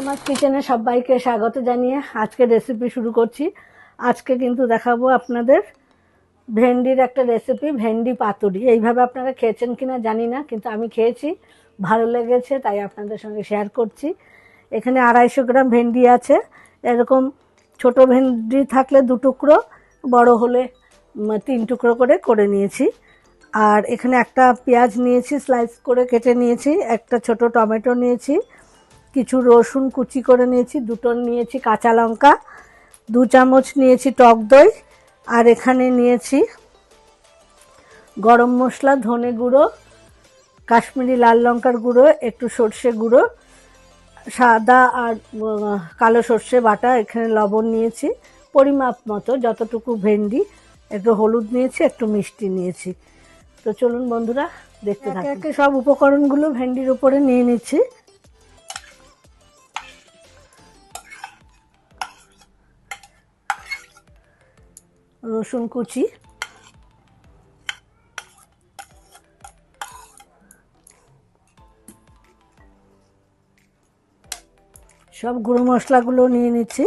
তোমার কিচেনে সবাইকে স্বাগত জানিয়ে আজকে রেসিপি শুরু করছি। আজকে কিন্তু দেখাবো আপনাদের ভেন্ডির একটা রেসিপি, ভেন্ডি পাতুরি। এইভাবে আপনারা খেয়েছেন কিনা জানি না, কিন্তু আমি খেয়েছি, ভালো লেগেছে, তাই আপনাদের সঙ্গে শেয়ার করছি। এখানে 250 গ্রাম ভেন্ডি আছে। এরকম ছোট ভেন্ডি থাকলে 2 টুকরো, বড় হলে 3 টুকরো করে নিয়েছি। আর এখানে একটা পেঁয়াজ নিয়েছি, স্লাইস করে কেটে নিয়েছি। একটা ছোট টমেটো নিয়েছি, কিছু রসুন কুচি করে নিয়েছি, 2টো নিয়েছি কাঁচা লঙ্কা, 2 চামচ নিয়েছি টক দই, আর এখানে নিয়েছি গরম মশলা, ধনে গুঁড়ো, কাশ্মীরি লাল লঙ্কার গুঁড়ো, একটু সর্ষে গুঁড়ো, সাদা আর কালো সর্ষে বাটা, এখানে লবণ নিয়েছি পরিমাপ মতো, যতটুকু ভেন্ডি, একটু হলুদ নিয়েছি, একটু মিষ্টি নিয়েছি। তো চলুন বন্ধুরা দেখতে থাকুন। একে একে সব উপকরণগুলো ভেন্ডির উপরে নিয়ে নিচ্ছি। রসুন কুচি, সব গুঁড়ো মশলাগুলো নিয়ে নিচ্ছি।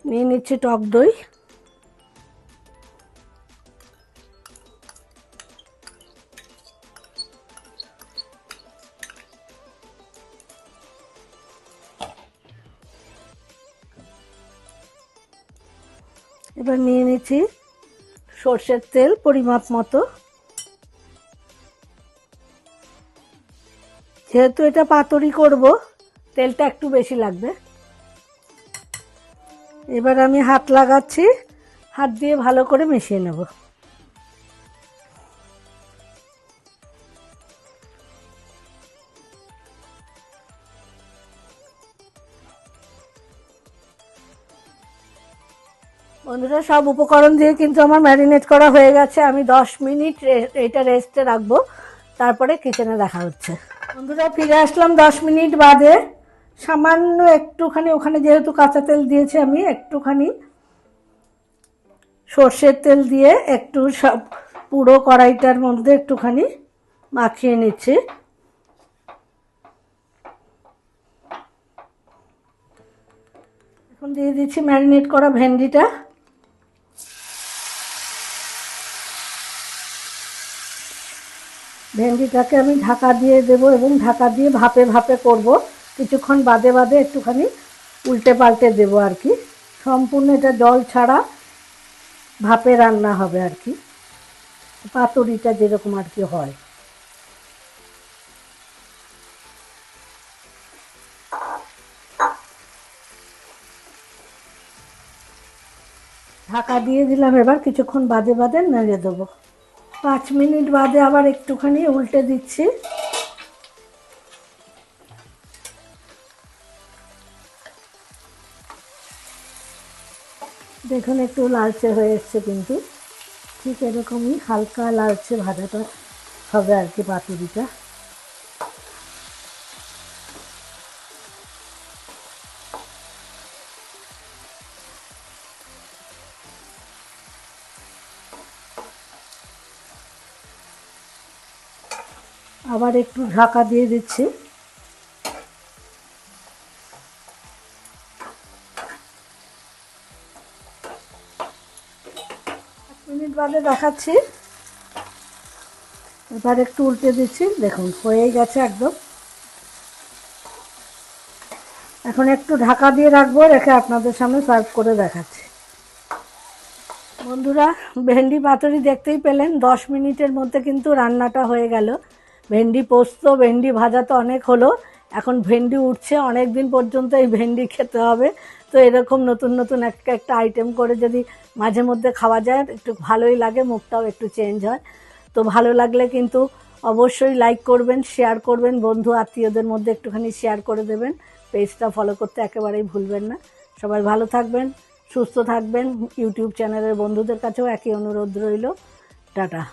নিয়ে নিচ্ছি টক দই, এবার নিয়ে নিচ্ছি সর্ষের তেল পরিমাপ মতো। যেহেতু এটা পাতুরি করব, তেলটা একটু বেশি লাগবে। এবার আমি হাত লাগাচ্ছি, হাত দিয়ে ভালো করে মিশিয়ে নেব। বন্ধুরা, সব উপকরণ দিয়ে কিন্তু আমার ম্যারিনেট করা হয়ে গেছে। আমি 10 মিনিট এটা রেস্টে রাখবো, তারপরে কিচেনে দেখা হচ্ছে। বন্ধুরা, ফিরে আসলাম 10 মিনিট বাদে। সামান্য একটুখানি, ওখানে যেহেতু কাঁচা তেল দিয়েছি, আমি একটুখানি সর্ষের তেল দিয়ে একটু সব পুরো কড়াইটার মধ্যে একটুখানি মাখিয়ে নিচ্ছি। এখন দিয়ে দিচ্ছি ম্যারিনেট করা ভেন্ডিটা। ভেন্ডিটাকে আমি ঢাকা দিয়ে দেব এবং ঢাকা দিয়ে ভাপে ভাপে করব। কিছুক্ষণ বাদে বাদে একটুখানি উল্টে পাল্টে দেব আর কি। সম্পূর্ণ এটা জল ছাড়া ভাপে রান্না হবে আর কি, পাতুরিটা যেরকম আর কি হয়। ঢাকা দিয়ে দিলাম, এবার কিছুক্ষণ বাদে বাদে নেড়ে দেবো। 5 মিনিট বাদে আবার একটুখানি উল্টে দিচ্ছি। দেখুন একটু লালচে হয়ে এসছে, কিন্তু ঠিক এরকমই হালকা লালচে ভাজাটা হবে আর কি পাতুরিটা। আবার একটু ঢাকা দিয়ে দিচ্ছি। 5 মিনিট বাদে দেখাচ্ছি। এবার একটু উল্টে দিচ্ছি। দেখুন হয়ে গেছে একদম। এখন একটু ঢাকা দিয়ে রাখবো, রেখে আপনাদের সামনে সার্ভ করে দেখাচ্ছি। বন্ধুরা, ভেন্ডি পাতুরি দেখতেই পেলেন, 10 মিনিটের মধ্যে কিন্তু রান্নাটা হয়ে গেল। ভেন্ডি পোস্ত, ভেন্ডি ভাজা তো অনেক হলো, এখন ভেন্ডি উঠছে। অনেক দিন পর্যন্ত এই ভেন্ডি খেতে হবে। তো এরকম নতুন নতুন একটা আইটেম করে যদি মাঝে মধ্যে খাওয়া যায়, একটু ভালোই লাগে, মুখটাও একটু চেঞ্জ হয়। তো ভালো লাগলে কিন্তু অবশ্যই লাইক করবেন, শেয়ার করবেন, বন্ধু আত্মীয়দের মধ্যে একটুখানি শেয়ার করে দেবেন। পেজটা ফলো করতে একেবারেই ভুলবেন না। সবাই ভালো থাকবেন, সুস্থ থাকবেন। ইউটিউব চ্যানেলের বন্ধুদের কাছেও একই অনুরোধ রইল। টাটা।